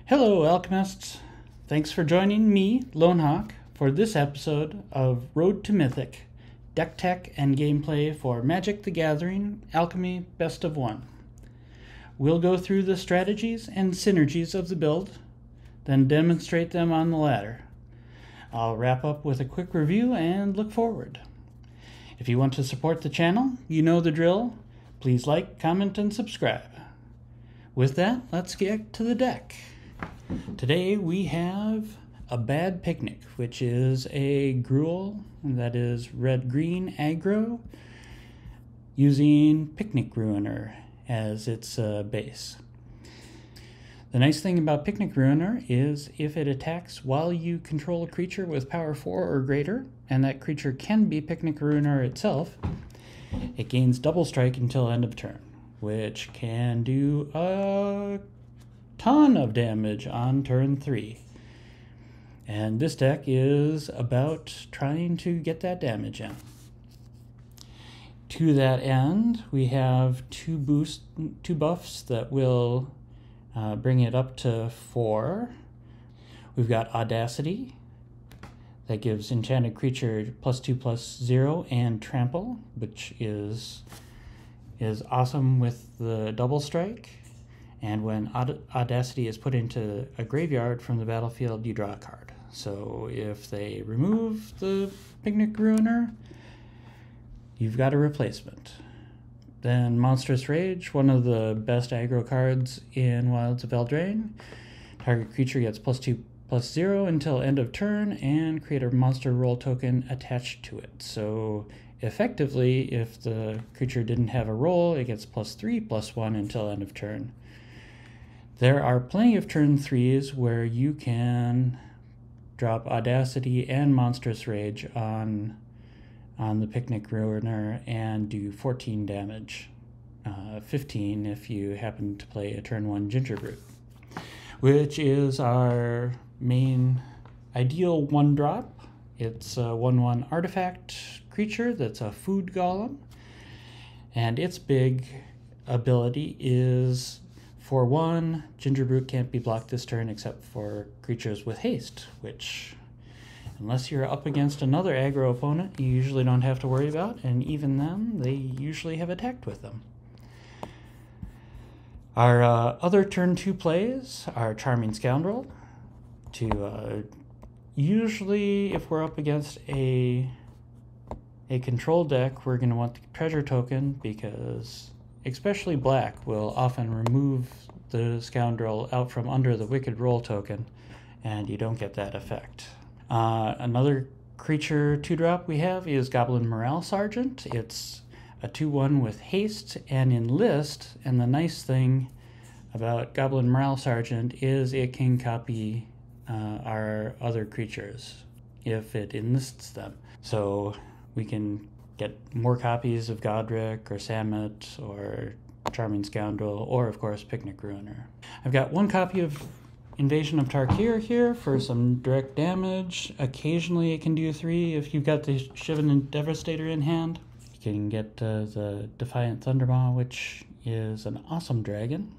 Hello, Alchemists! Thanks for joining me, Lonehawk, for this episode of Road to Mythic, deck tech and gameplay for Magic the Gathering Alchemy Best of 1. We'll go through the strategies and synergies of the build, then demonstrate them on the ladder. I'll wrap up with a quick review and look forward. If you want to support the channel, you know the drill. Please like, comment, and subscribe. With that, let's get to the deck. Today we have a Bad Picnic, which is a Gruul that is red-green aggro using Picnic Ruiner as its base. The nice thing about Picnic Ruiner is if it attacks while you control a creature with power 4 or greater, and that creature can be Picnic Ruiner itself, it gains double strike until end of turn, which can do a ton of damage on turn 3. And this deck is about trying to get that damage in. To that end, we have two buffs that will bring it up to 4. We've got Audacity, that gives enchanted creature +2/+0 and trample, which is awesome with the double strike. And when Audacity is put into a graveyard from the battlefield, you draw a card. So if they remove the Picnic Ruiner, you've got a replacement. Then Monstrous Rage, one of the best aggro cards in Wilds of Eldraine. Target creature gets +2/+0 until end of turn, and create a monster roll token attached to it. So effectively, if the creature didn't have a roll, it gets +3/+1 until end of turn. There are plenty of turn 3s where you can drop Audacity and Monstrous Rage on the Picnic Ruiner and do 14 damage. 15 if you happen to play a turn 1 Gingerbrute, which is our main ideal 1-drop. It's a 1/1 artifact creature that's a food golem, and its big ability is, for 1, Gingerbrute can't be blocked this turn except for creatures with haste, which, unless you're up against another aggro opponent, you usually don't have to worry about, and even then, they usually have attacked with them. Our other turn 2 plays are Charming Scoundrel. Usually, if we're up against a control deck, we're going to want the treasure token, because especially black will often remove the Scoundrel out from under the Wicked Roll token, and you don't get that effect. Another creature 2-drop we have is Goblin Morale Sergeant. It's a 2/1 with haste and enlist, and the nice thing about Goblin Morale Sergeant is it can copy our other creatures if it enlists them. So we can get more copies of Godric or Samut or Charming Scoundrel, or of course Picnic Ruiner. I've got 1 copy of Invasion of Tarkir here for some direct damage. Occasionally it can do 3 if you've got the Shivan Devastator in hand. You can get the Defiant Thundermaw, which is an awesome dragon,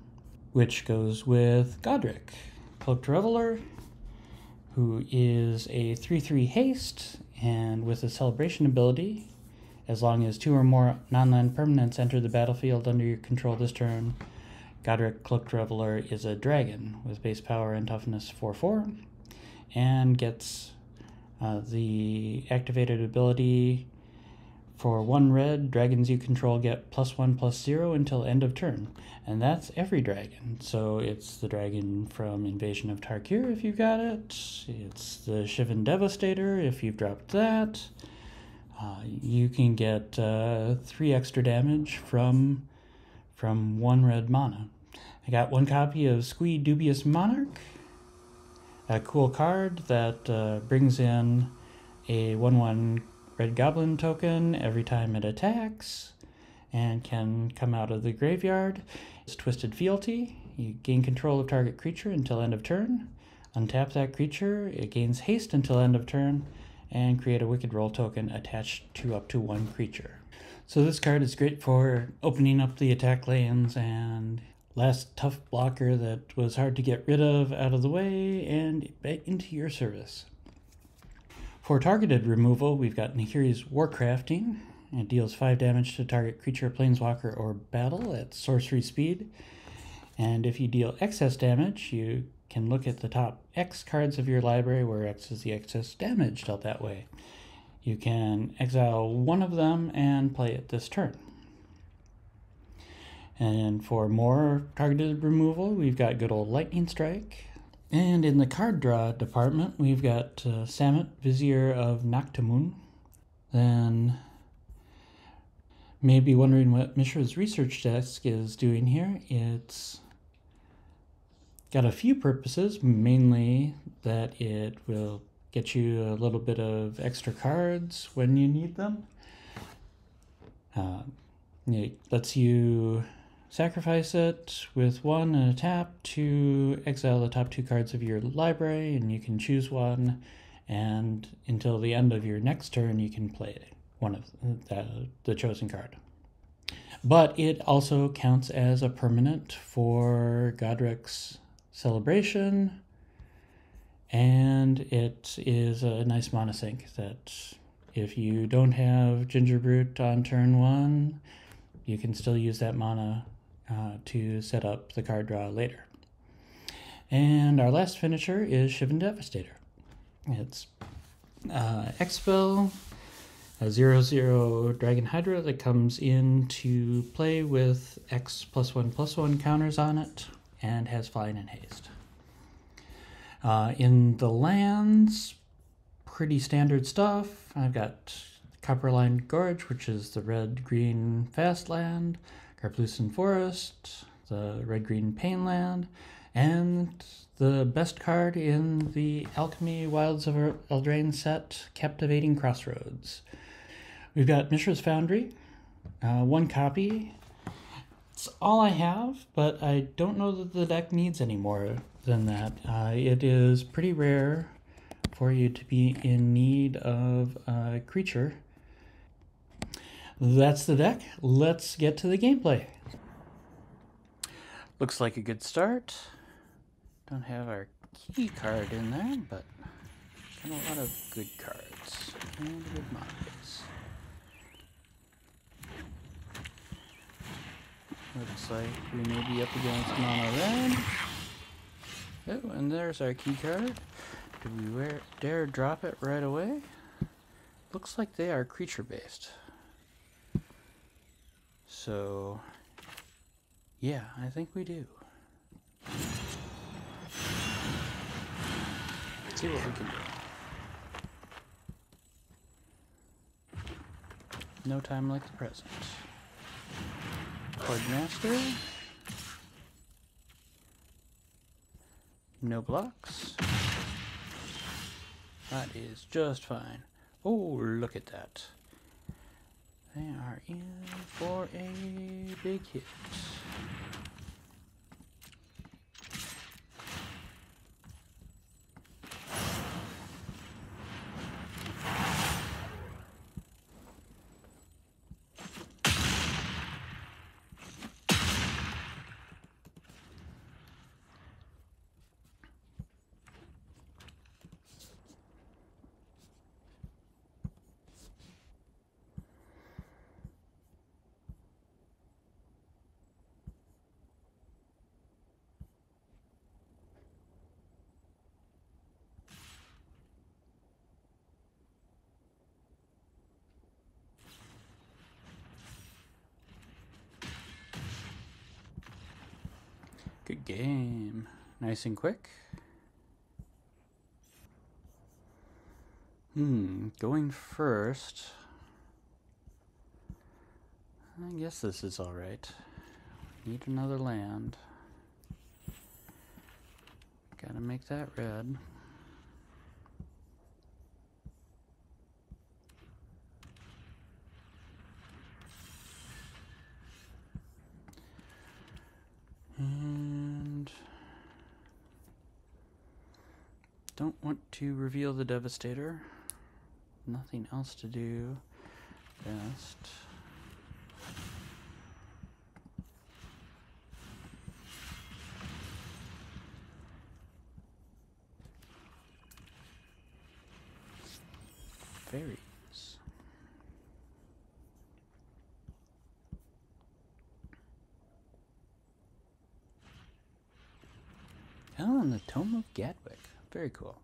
which goes with Godric, Cloaked Reveler, who is a 3/3 haste, and with a celebration ability, as long as 2 or more non-land permanents enter the battlefield under your control this turn, Godric Cloaked Reveler is a dragon with base power and toughness 4/4, and gets the activated ability for 1 red, dragons you control get +1/+0 until end of turn. And that's every dragon. So it's the dragon from Invasion of Tarkir if you've got it. It's the Shivan Devastator if you've dropped that. You can get 3 extra damage from 1 red mana. I got 1 copy of Squee Dubious Monarch, a cool card that brings in a 1/1 Red Goblin token every time it attacks, and can come out of the graveyard. It's Twisted Fealty. You gain control of target creature until end of turn. Untap that creature, it gains haste until end of turn, and create a Wicked Roll token attached to up to 1 creature. So this card is great for opening up the attack lands and last tough blocker that was hard to get rid of out of the way and into your service. For targeted removal, we've got Nahiri's Warcrafting. It deals 5 damage to target creature, planeswalker, or battle at sorcery speed. And if you deal excess damage, you can look at the top X cards of your library, where X is the excess damage dealt that way. You can exile one of them and play it this turn. And for more targeted removal, we've got good old Lightning Strike. And in the card draw department, we've got Samut, Vizier of Noctimun. Then, maybe wondering what Mishra's research desk is doing here. It's got a few purposes, mainly that it will get you a little bit of extra cards when you need them. It lets you sacrifice it with 1 and a tap to exile the top 2 cards of your library, and you can choose one, and until the end of your next turn you can play one of the chosen card. But it also counts as a permanent for Godric's Celebration, and it is a nice monosync that if you don't have Gingerbrute on turn 1, you can still use that mana to set up the card draw later. And our last finisher is Shivan Devastator. It's X-Spell, a 0/0 Dragon Hydra that comes into play with X +1/+1 counters on it and has flying and haste. In the lands, pretty standard stuff. I've got Copperline Gorge, which is the red-green fast land, Carplucin Forest, the red-green pain land, and the best card in the Alchemy Wilds of Eldraine set, Captivating Crossroads. We've got Mishra's Foundry, 1 copy. It's all I have, but I don't know that the deck needs any more than that. It is pretty rare for you to be in need of a creature. That's the deck. Let's get to the gameplay. Looks like a good start. Don't have our key card in there, but got a lot of good cards and a good mana base. Looks like we may be up against Mono Red. Oh, and there's our key card. Do we dare drop it right away? Looks like they are creature based. So, yeah, I think we do. Let's see what we can do. No time like the present. Chord Master. No blocks. That is just fine. Oh, look at that. They are in for a big hit. Good game. Nice and quick. Going first. I guess this is alright. Need another land. Gotta make that red. And don't want to reveal the Devastator. Nothing else to do. Best. Faeries. Oh, and the Tome of Gadwick. Very cool.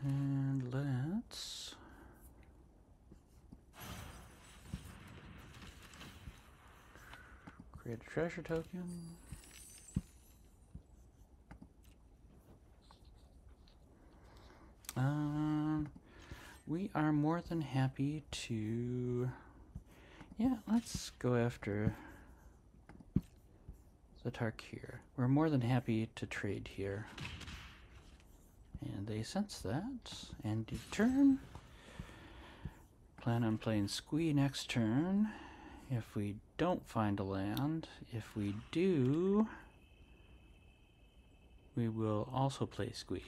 And let's create a treasure token. We are more than happy to, yeah, let's go after the Tarkir. We're more than happy to trade here. And they sense that. End of turn. Plan on playing Squee next turn. If we don't find a land, if we do, we will also play Squee.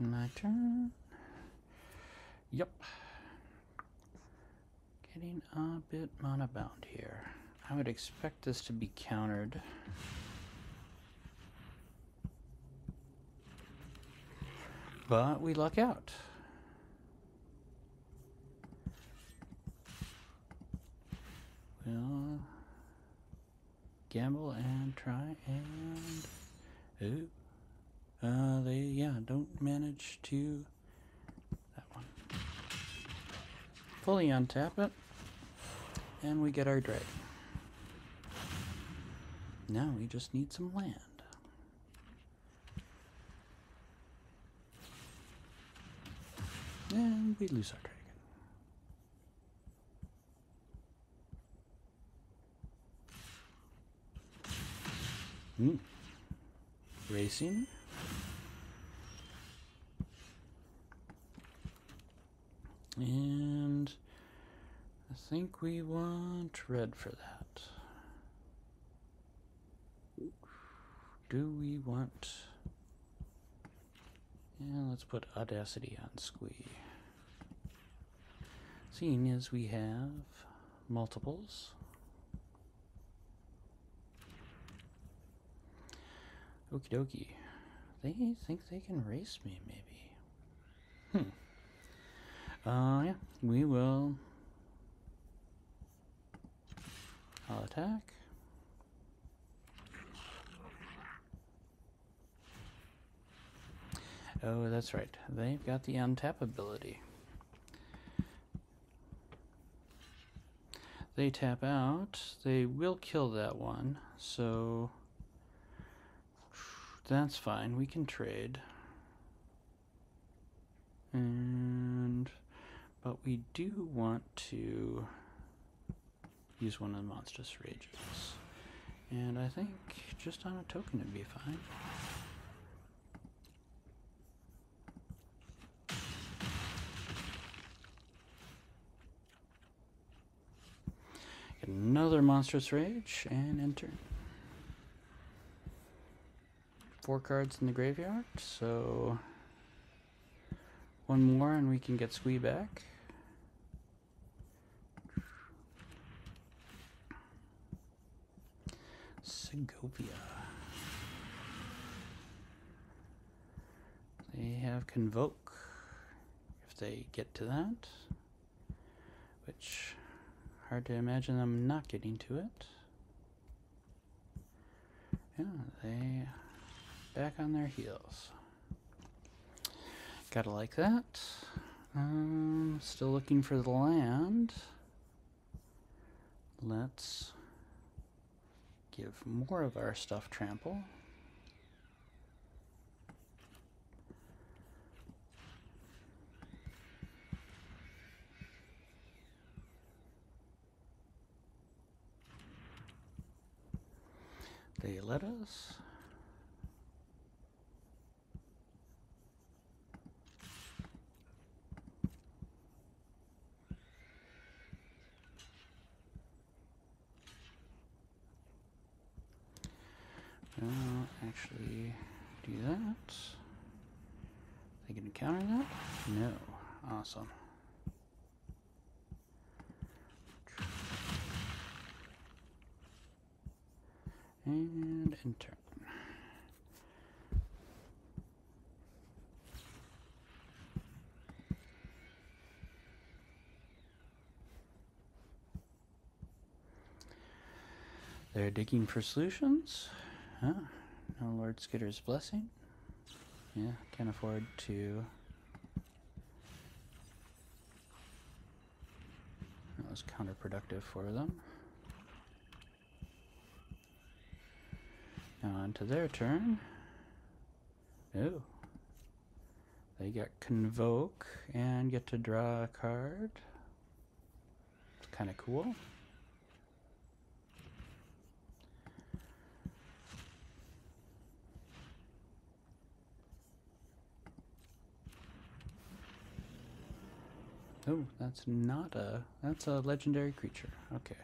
My turn. Yep. Getting a bit mana bound here. I would expect this to be countered. But we luck out. We'll gamble and try and... Ooh. They don't manage to... That one. Fully untap it. And we get our dragon. Now we just need some land. And we lose our dragon. Racing. And I think we want red for that. Do we want... Yeah, let's put Audacity on Squee. Seeing as we have multiples. Okie dokie. They think they can race me, maybe. Yeah, we will. I'll attack. Oh, that's right. They've got the untap ability. They tap out. They will kill that one, so that's fine. We can trade. But we do want to use one of the Monstrous Rages. And I think just on a token it'd be fine. Get another Monstrous Rage and enter. 4 cards in the graveyard, so one more and we can get Squee back. Segovia. They have Convoke if they get to that, which hard to imagine them not getting to it. Yeah, they back on their heels. Gotta like that. Still looking for the land. Let's give more of our stuff trample. They let us. counter that? No. Awesome. And in turn. They're digging for solutions. Huh. No Lord Skitter's blessing. Yeah, can't afford to. That was counterproductive for them. Now on to their turn. Oh. They get Convoke and get to draw a card. It's kind of cool. Oh, that's not a... That's a legendary creature. Okay.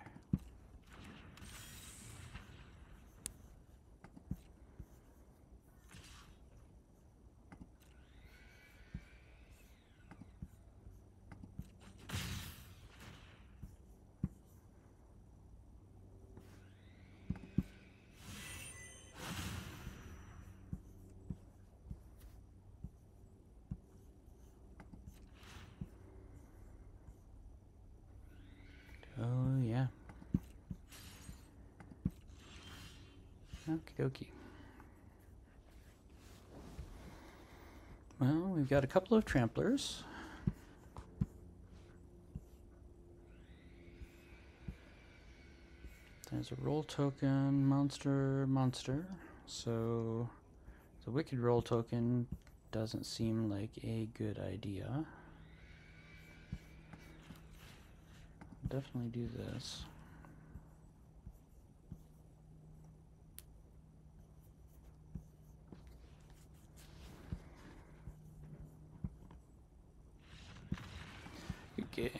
Oh, yeah. Okie dokie. Well, we've got a couple of tramplers. There's a roll token, monster. So the wicked roll token doesn't seem like a good idea. Definitely do this. Good game.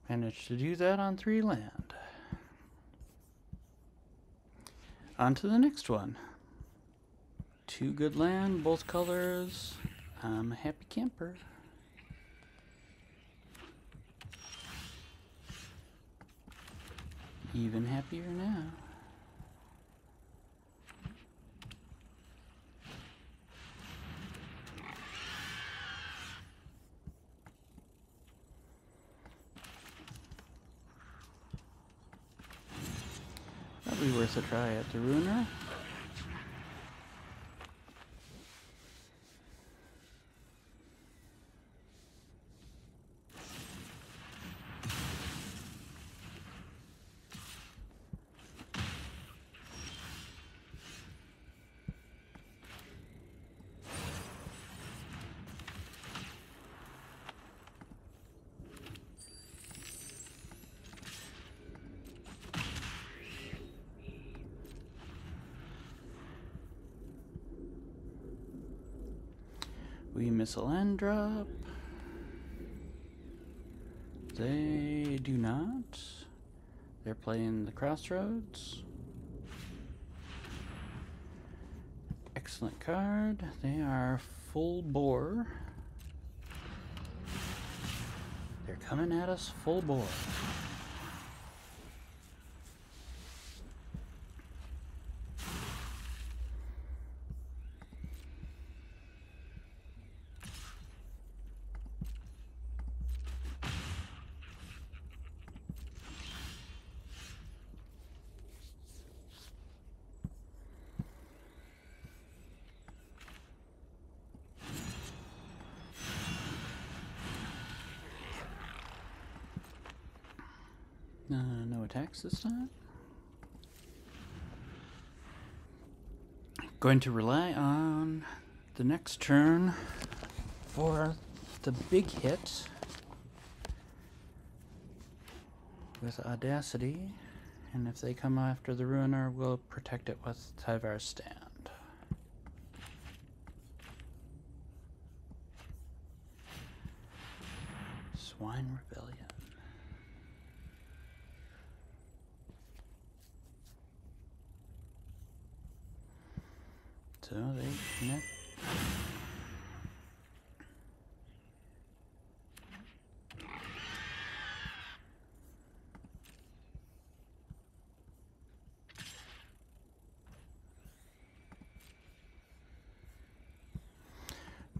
Managed to do that on 3 land. On to the next one. 2 good land, both colors. I'm a happy camper. Even happier now. Probably worth a try at the Ruiner. We miss a land drop. They do not. They're playing the Crossroads. Excellent card. They are full bore. They're coming at us full bore. No attacks this time. Going to rely on the next turn for the big hit with Audacity, and if they come after the Ruiner, we'll protect it with Tyvar's Stand. Swine Rebellion. So they connect.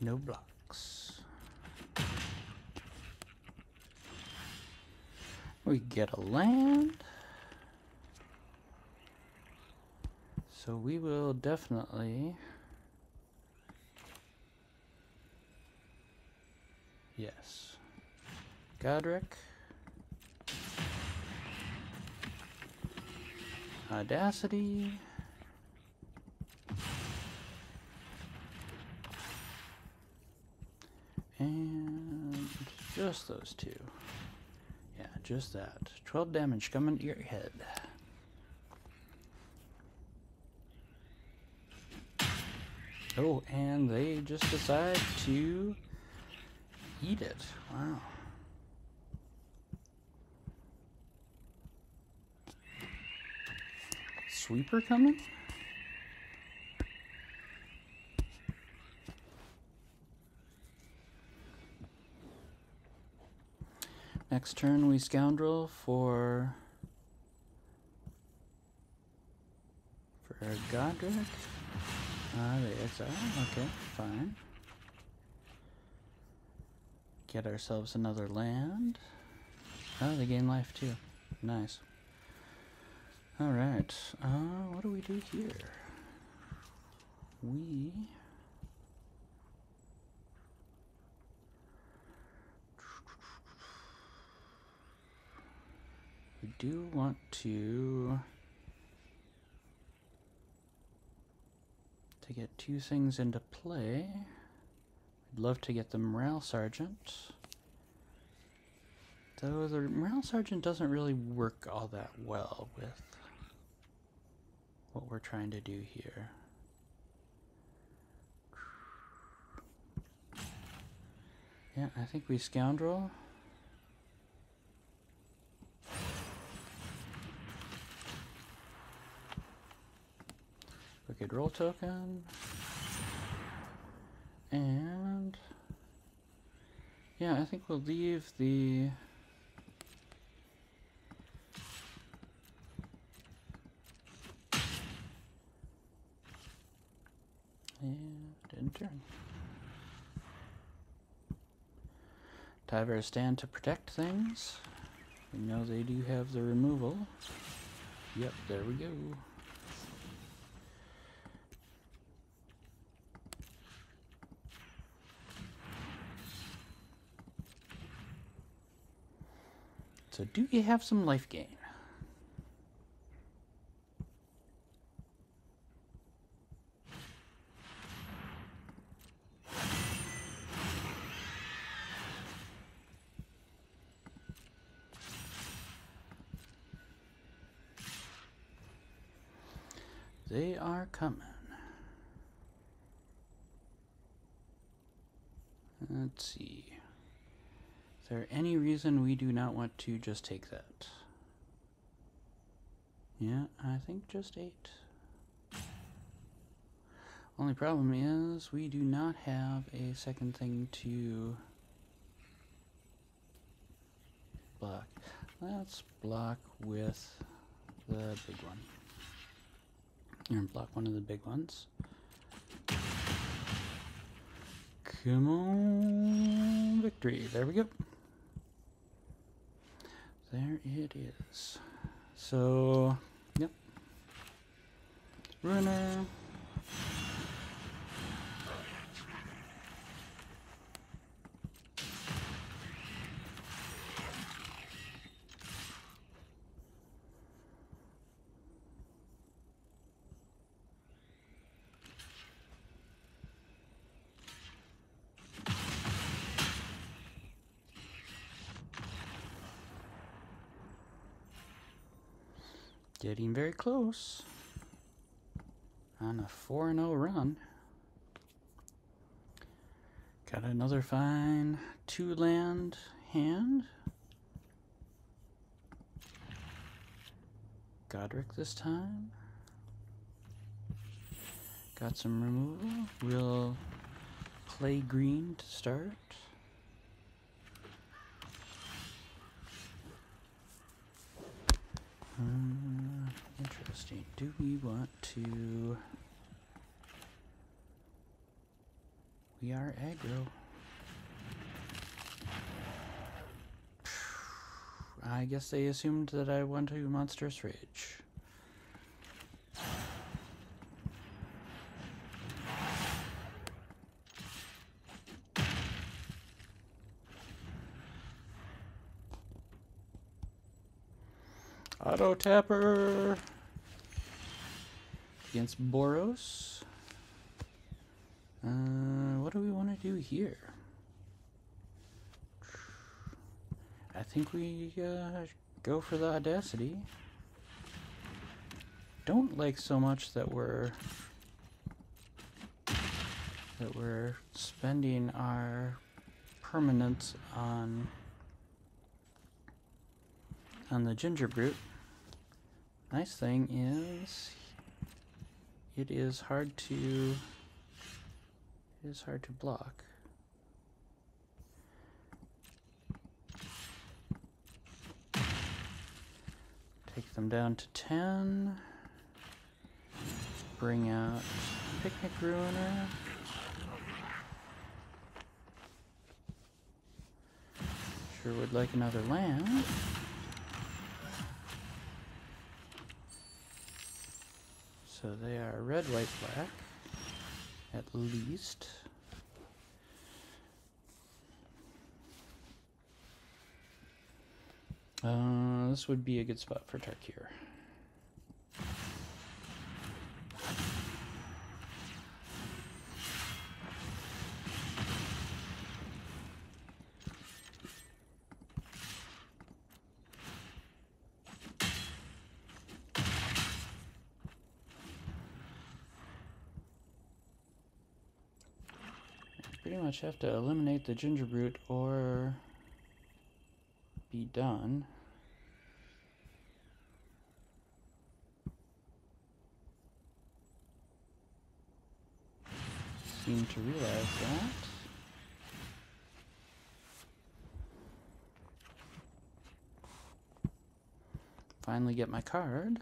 No blocks. We get a land. So we will definitely... Yes. Godric. Audacity. And just those two. Yeah, just that. 12 damage coming to your head. Oh, and they just decide to eat it. Wow. Sweeper coming? Next turn we scoundrel for Godric. The exile. Okay, fine. Get ourselves another land. Oh, they gain life too. Nice. Alright. What do we do here? We do want to get two things into play. I'd love to get the Morale Sergeant. Though the Morale Sergeant doesn't really work all that well with what we're trying to do here. Yeah, I think we scoundrel. Wicked roll token. And yeah, I think we'll leave the end turn. Tyver stand to protect things. We know they do have the removal. Yep, there we go. So do you have some life gain? They are coming. Let's see. Is there any reason we do not want to just take that? Yeah, I think just 8. Only problem is we do not have a second thing to block. Let's block with the big one. And block one of the big ones. Come on, victory. There we go. There it is. So, yep. Ruiner. Getting very close on a 4-0 run. Got another fine 2-land hand. Godric this time. Got some removal. We'll play green to start. Interesting. Do we want to... We are aggro. I guess they assumed that I want to Monstrous Rage. Auto Tapper against Boros. What do we want to do here? I think we go for the Audacity. Don't like so much that we're spending our permanents on the Gingerbrute. Nice thing is it is hard to block. Take them down to 10. Bring out Picnic Ruiner. Sure would like another land. So they are red, white, black, at least. This would be a good spot for Tarkir. Pretty much have to eliminate the Gingerbrute or be done. Seem to realize that. Finally get my card.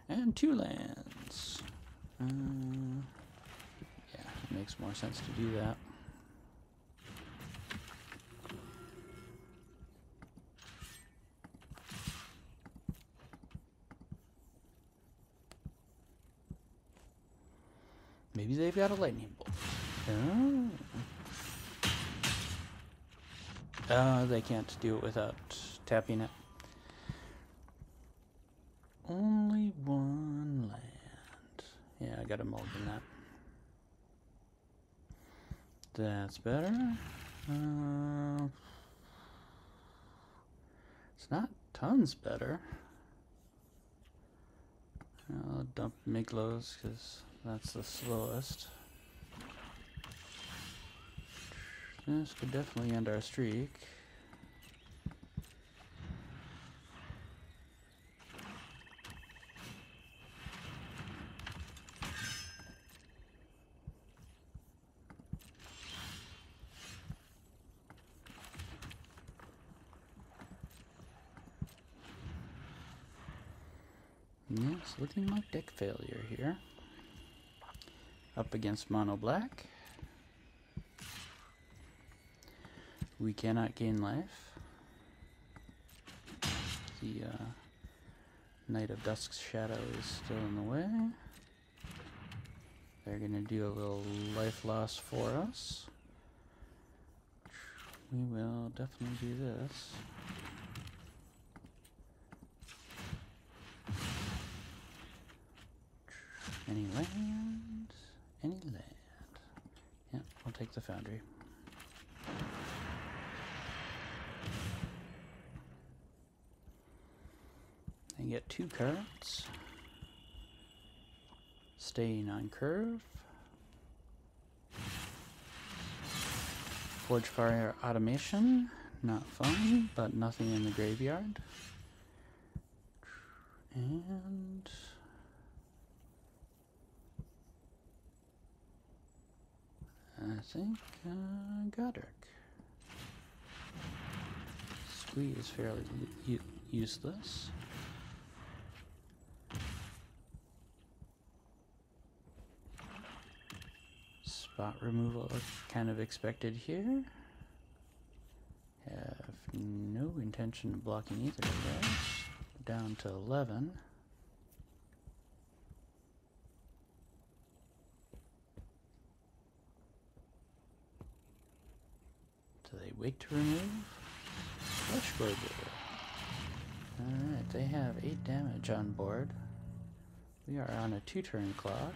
And 2 lands. Yeah, it makes more sense to do that. Maybe they've got a lightning bolt. Oh. They can't do it without tapping it. Only 1 land. Yeah, I gotta mulligan that. That's better. It's not tons better. I'll dump Miglos because that's the slowest. This could definitely end our streak. It's looking like deck failure here. Up against mono black. We cannot gain life. The Knight of Dusk's shadow is still in the way. They're going to do a little life loss for us. We will definitely do this. Any land? Any land? Yeah, I'll take the Foundry. I get 2 cards. Staying on curve. Forge Fire Automation. Not fun, but nothing in the graveyard. And think Godric. Squee is fairly useless. Spot removal kind of expected here. Have no intention of blocking either of those. Down to 11. Do they wait to remove? Flesh Gorger. Alright, they have 8 damage on board. We are on a 2-turn clock.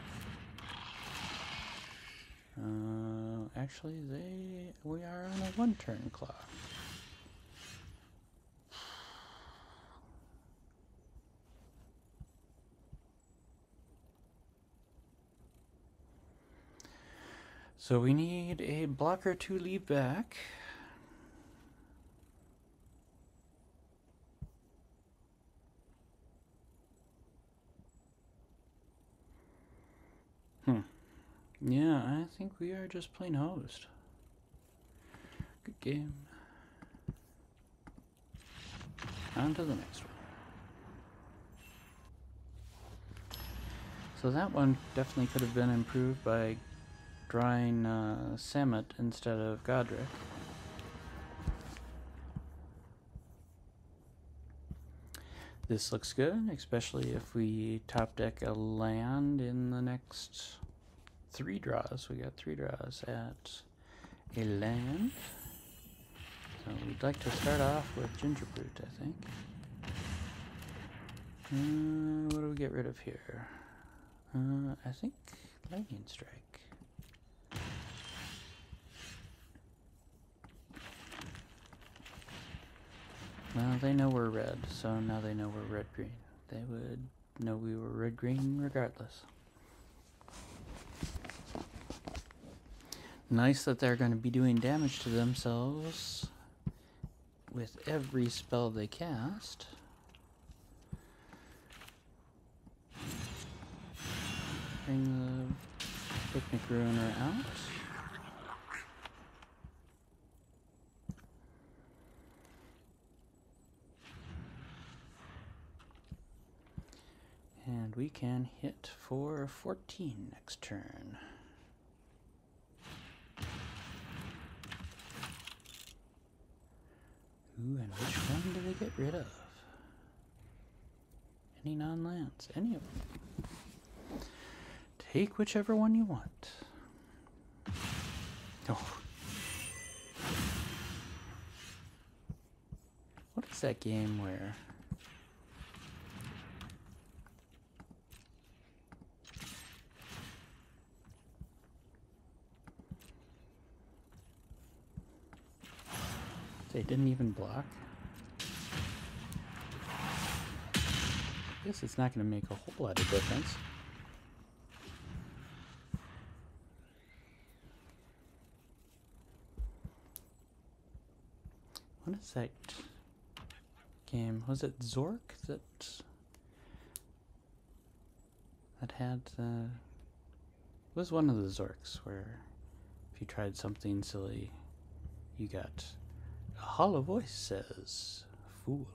Actually, we are on a 1-turn clock. So we need a blocker to leave back. Yeah, I think we are just plain hosed. Good game. On to the next one. So that one definitely could have been improved by drawing Samut instead of Godric. This looks good, especially if we top deck a land in the next 3 draws. We got 3 draws at a land. So we'd like to start off with Gingerbrute, I think. What do we get rid of here? I think Lightning Strike. Well, they know we're red, so now they know we're red-green. They would know we were red-green regardless. Nice that they're going to be doing damage to themselves with every spell they cast. Bring the Picnic Ruiner out. And we can hit for 14 next turn. Ooh, and which one do they get rid of? Any non-lands? Any of them. Take whichever one you want. Oh. What is that game where... they didn't even block? I guess it's not going to make a whole lot of difference. What is that game? Was it Zork that had it was one of the Zorks where if you tried something silly, you got a hollow voice says, fool.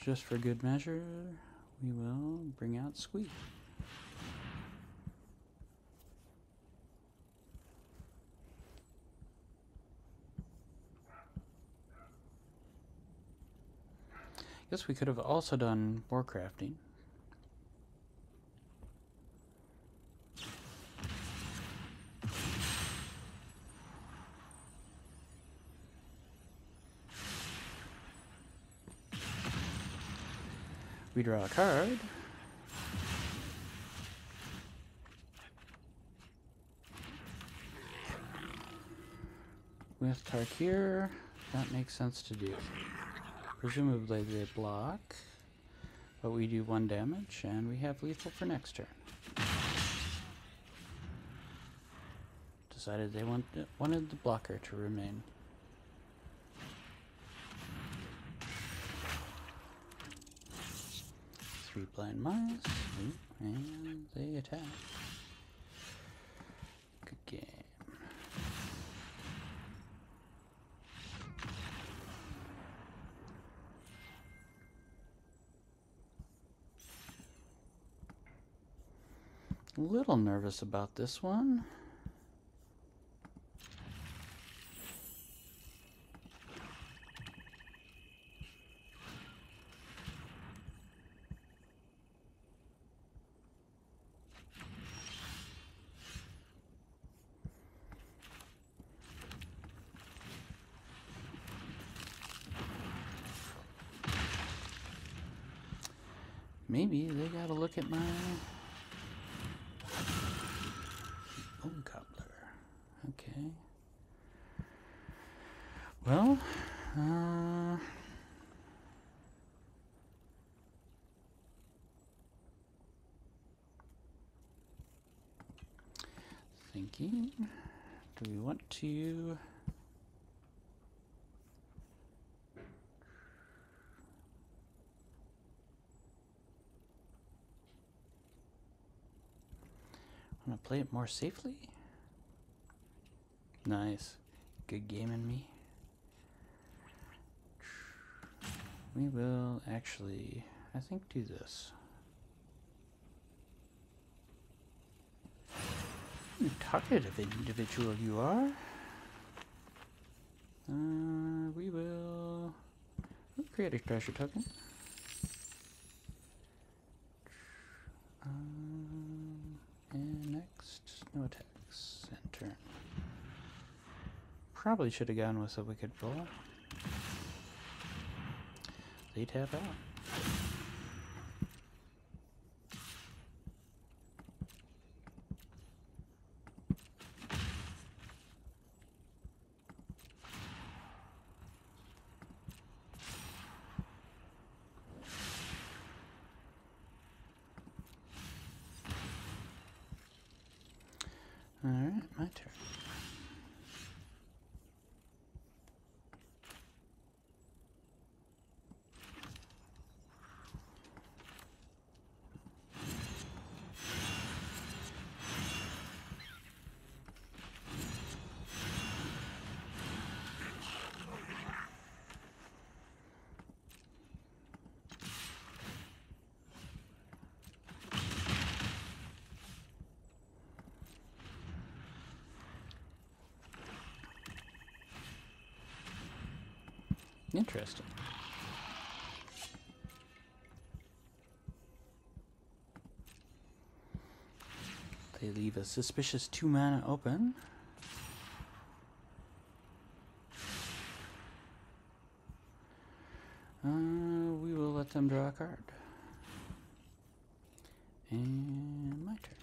Just for good measure, we will bring out Squee. Guess we could have also done more crafting. We draw a card. With Tarkir, that makes sense to do. Presumably they block, but we do 1 damage, and we have lethal for next turn. Decided they wanted the blocker to remain. 3 blind mice. Ooh, and they attack. Good game. A little nervous about this one. Maybe they gotta look at my bone cobbler. Okay. Well, thinking, do we want to play it more safely? Nice. Good game in me. We will actually, I think, do this. Talkative individual you are. We will create a treasure token. And next, no attacks, and turn. Probably should have gone with a wicked roll. They tap out. Alright, my turn. Interesting. They leave a suspicious 2 mana open. We will let them draw a card. And my turn.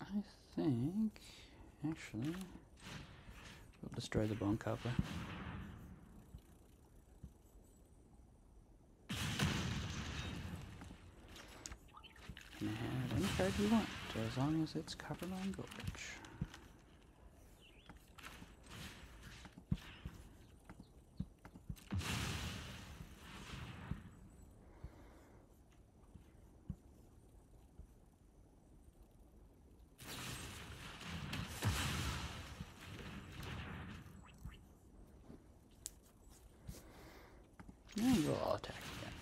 I think, actually, we'll destroy the bone cobbler. You can have any card you want, as long as it's Coppermine Gorge. And we'll all attack again.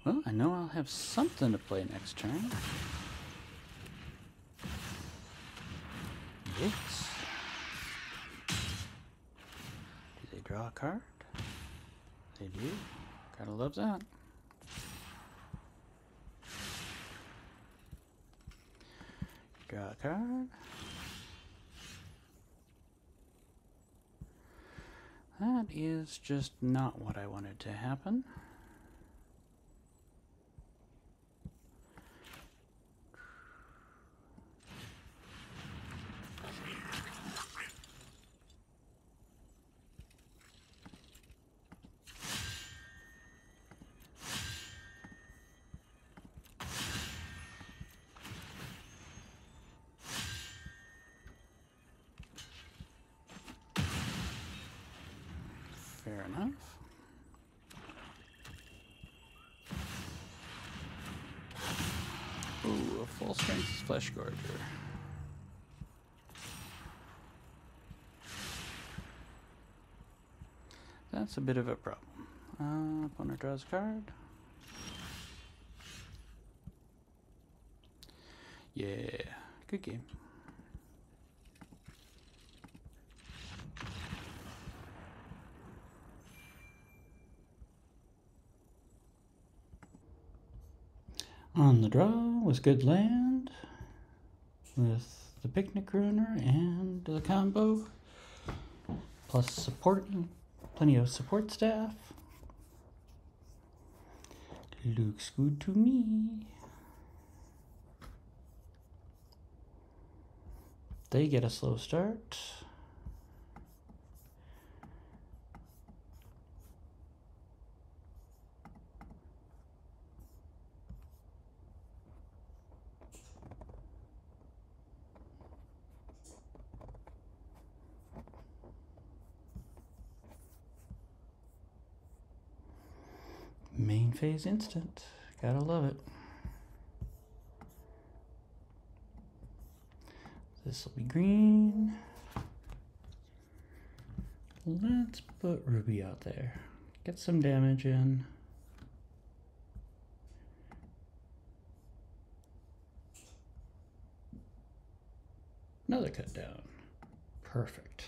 Well, I know I'll have something to play next turn. Yes. Do they draw a card? They do. Gotta love that. Draw a card. That is just not what I wanted to happen. Fair enough. Ooh, a full strength flesh gorger. That's a bit of a problem. Opponent draws a card. Yeah, good game. On the draw was good land with the picnic ruiner and the combo, plus support, plenty of support staff. Looks good to me. They get a slow start. Main phase instant. Gotta love it. This will be green. Let's put Ruby out there. Get some damage in. Another cut down. Perfect.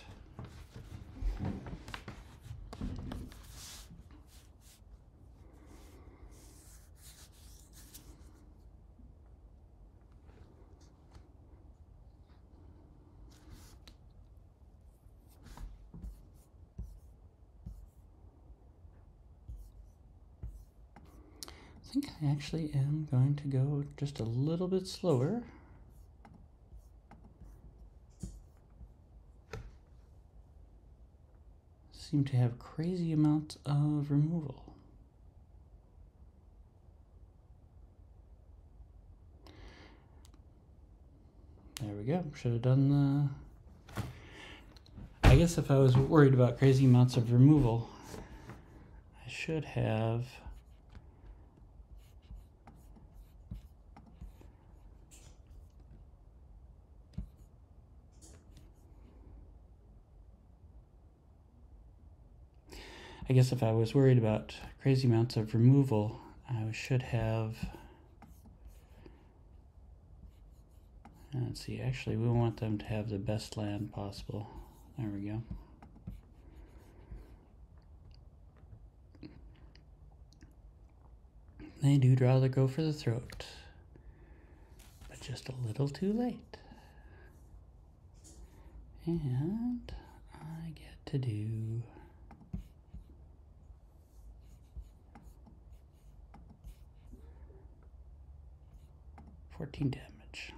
I think I actually am going to go just a little bit slower. Seem to have crazy amounts of removal. There we go. Should have done the... I guess if I was worried about crazy amounts of removal, I should have... I guess if I was worried about crazy amounts of removal, I should have... Let's see, actually we want them to have the best land possible. There we go. They do draw the go for the throat, but just a little too late. And I get to do... 14 damage.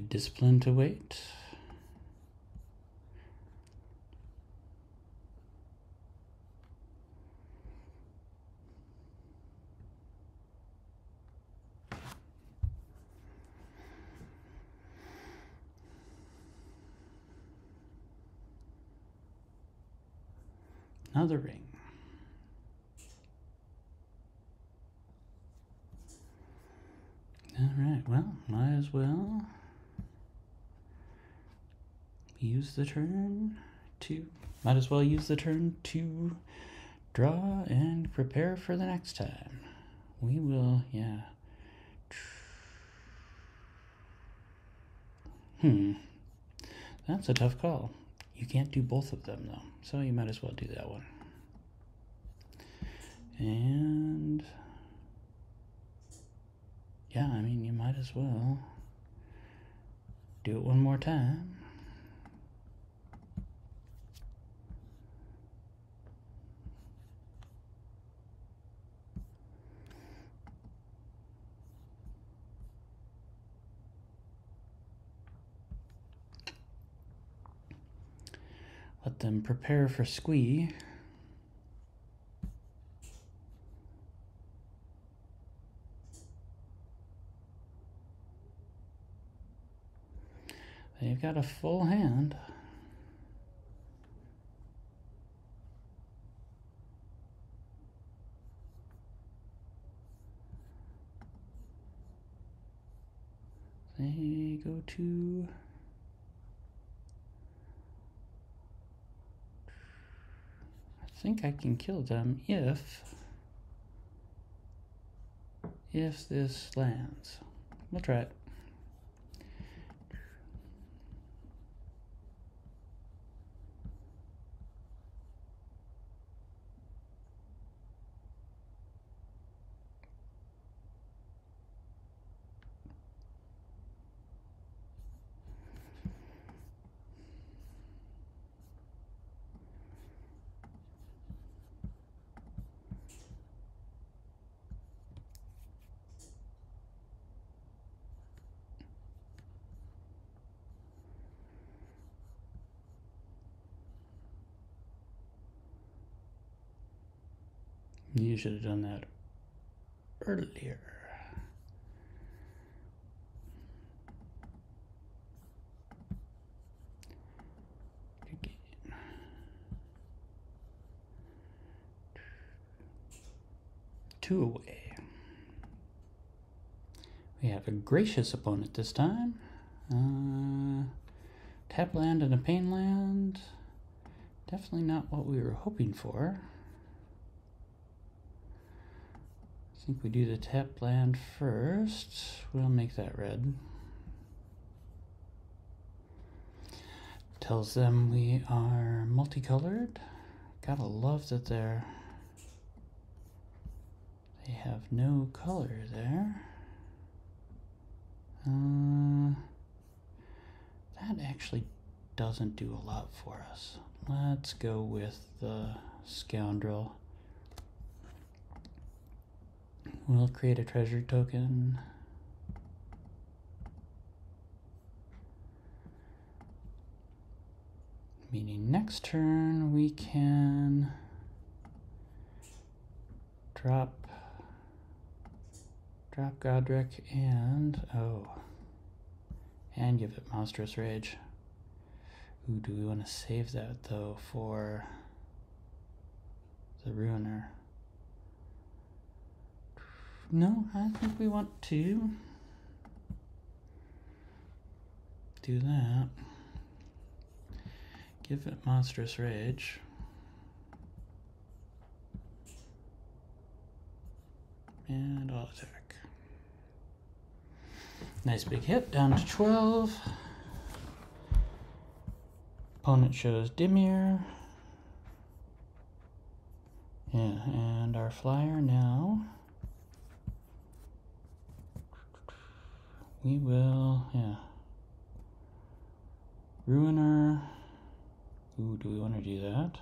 discipline to wait. Another ring. All right, well, might as well use the turn to draw and prepare for the next time. We will, yeah. That's a tough call. You can't do both of them though, so you might as well do that one. And yeah, I mean, you might as well do it one more time. Let them prepare for squee. They've got a full hand. They go to... I think I can kill them if this lands. We'll try it. You should have done that earlier. Good game. Two away. We have a gracious opponent this time. Tap land and a pain land. Definitely not what we were hoping for. I think we do the tap land first. We'll make that red. Tells them we are multicolored. Gotta love that they have no color there. That actually doesn't do a lot for us. Let's go with the scoundrel. We'll create a treasure token. Meaning next turn we can drop Godric and give it Monstrous Rage. Ooh, do we want to save that though for the Ruiner? No, I think we want to do that. Give it Monstrous Rage. And I'll attack. Nice big hit, down to 12. Opponent shows Dimir. Yeah, and our flyer now. We will, yeah. Ruiner. Ooh, do we want to do that?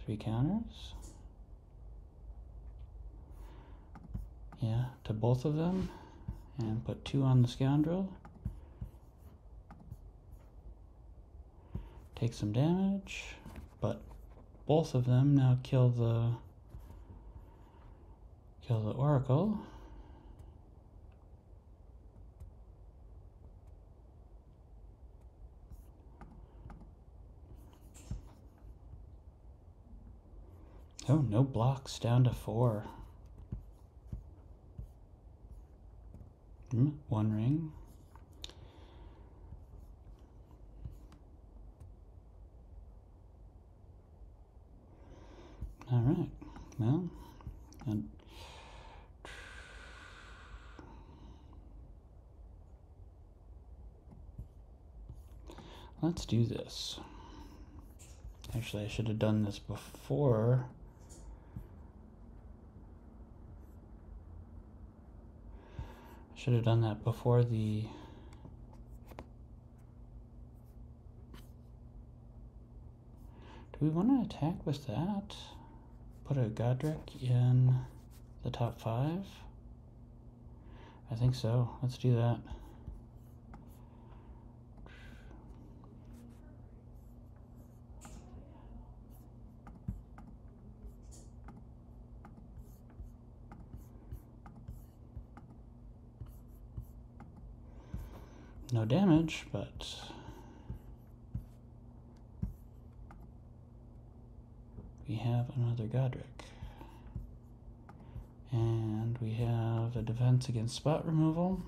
3 counters. Yeah, to both of them. And put 2 on the scoundrel. Take some damage, but both of them now kill the Oracle. Oh, no blocks, down to 4. 1 ring. All right, well, and let's do this. Actually, I should have done this before. Should have done that before the... Do we want to attack with that? Put a Godric in the top 5? I think so. Let's do that. No damage, but we have another Godric. And we have a defense against spot removal.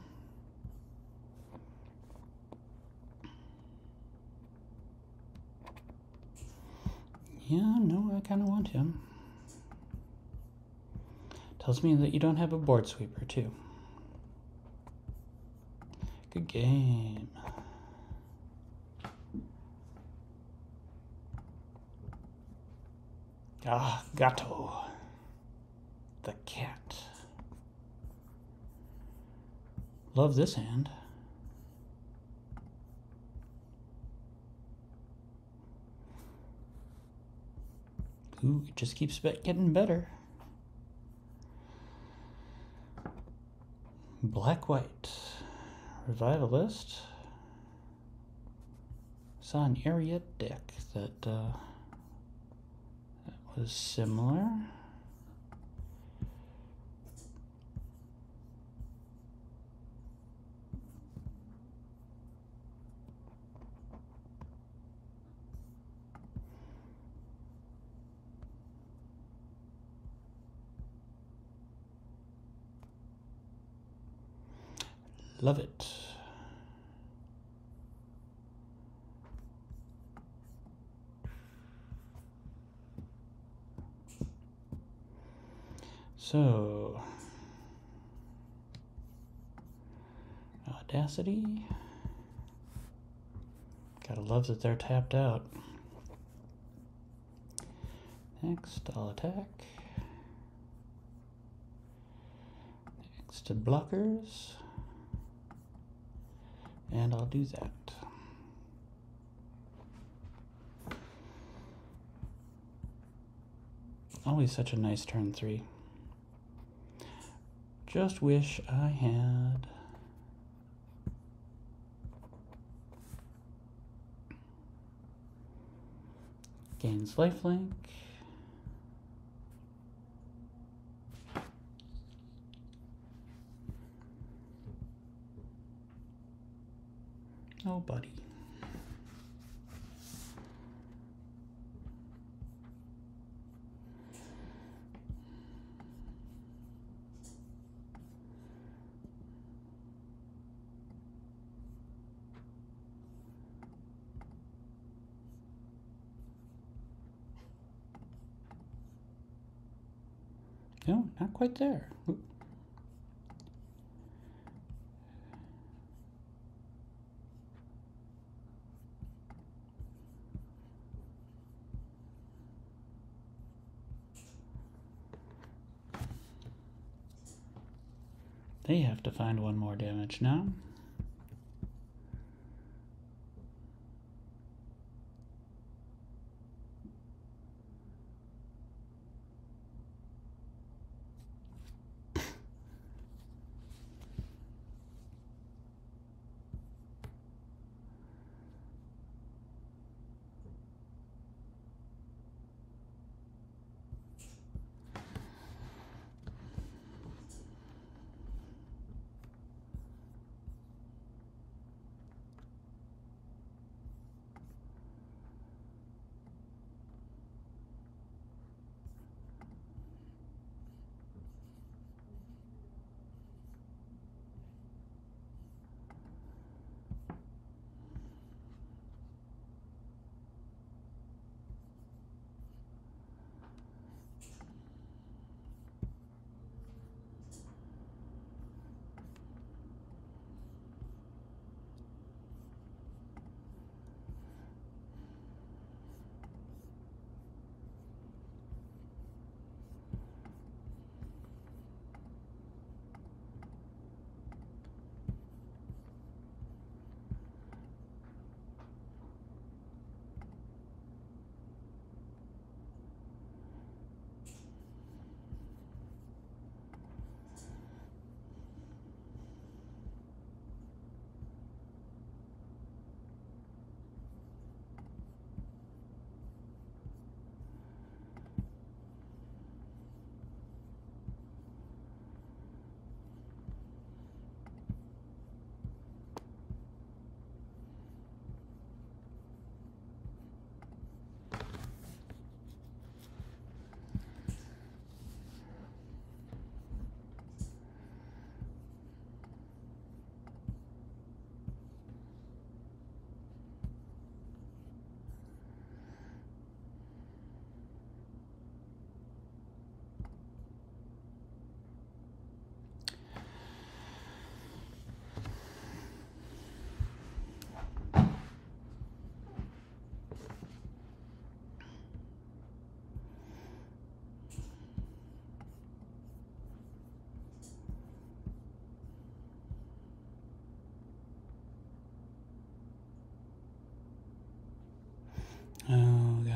Yeah, no, I kind of want him. Tells me that you don't have a board sweeper, too. Good game. Ah, Gato. The cat. Love this hand. Ooh, it just keeps getting better. Black-white. Revivalist. Saw an area deck that was similar. Love it. So, Audacity. Gotta love that they're tapped out. Next, I'll attack. Next to blockers. And I'll do that. Always such a nice turn 3. Just wish I had gains lifelink. Oh, buddy. No, not quite there. Oop. They have to find 1 more damage now.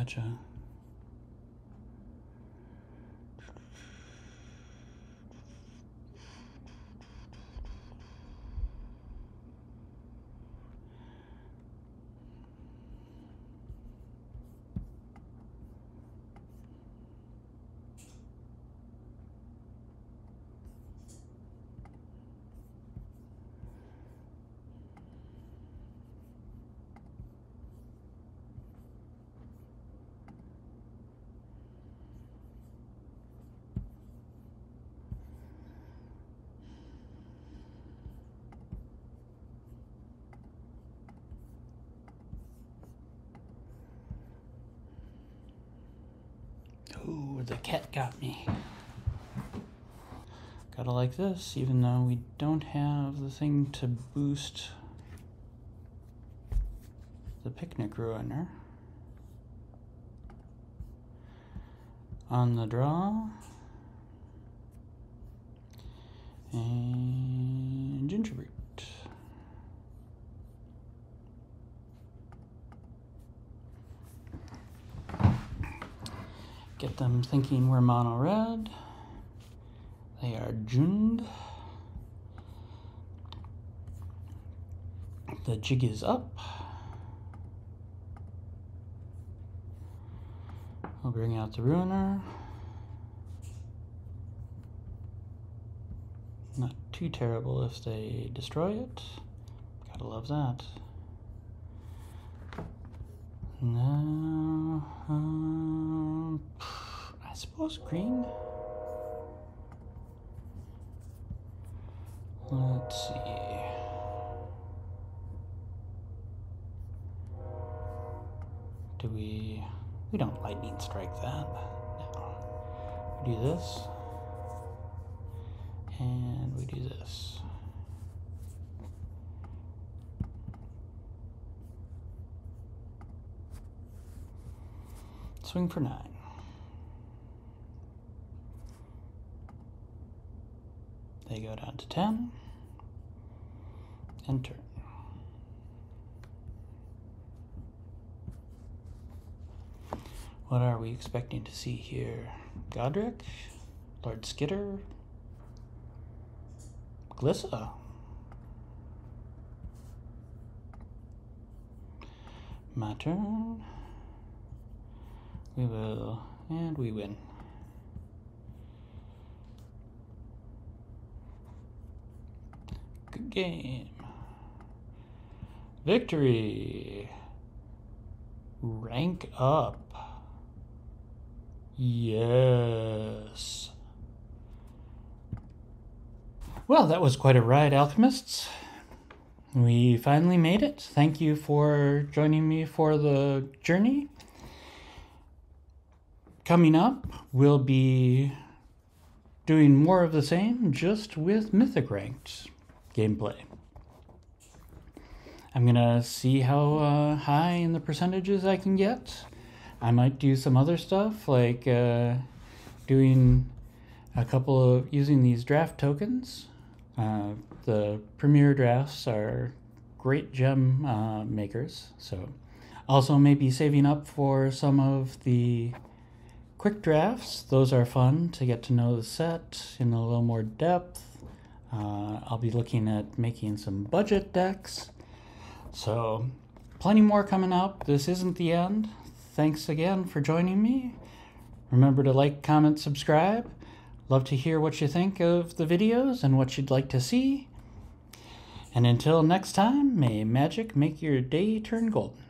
Gotcha. Ooh, the cat got me. Gotta like this, even though we don't have the thing to boost the picnic ruiner. On the draw. And Gingerbrute. Get them thinking we're mono red. They are Jund. The jig is up. We'll bring out the ruiner. Not too terrible if they destroy it. Gotta love that. No, I suppose green. Let's see. Do we don't lightning strike that. No. We do this. And we do this. Swing for 9. They go down to 10. And turn. What are we expecting to see here? Godric? Lord Skitter? Glissa? My turn. We will, and we win. Good game. Victory. Rank up. Yes. Well, that was quite a ride, Alchemists. We finally made it. Thank you for joining me for the journey. Coming up, we'll be doing more of the same, just with Mythic ranked gameplay. I'm gonna see how high in the percentages I can get. I might do some other stuff, like doing a couple of, using these draft tokens. The premier drafts are great gem makers, so also maybe saving up for some of the quick drafts. Those are fun to get to know the set in a little more depth. I'll be looking at making some budget decks. So plenty more coming up. This isn't the end. Thanks again for joining me. Remember to like, comment, subscribe. Love to hear what you think of the videos and what you'd like to see. And until next time, may magic make your day turn golden.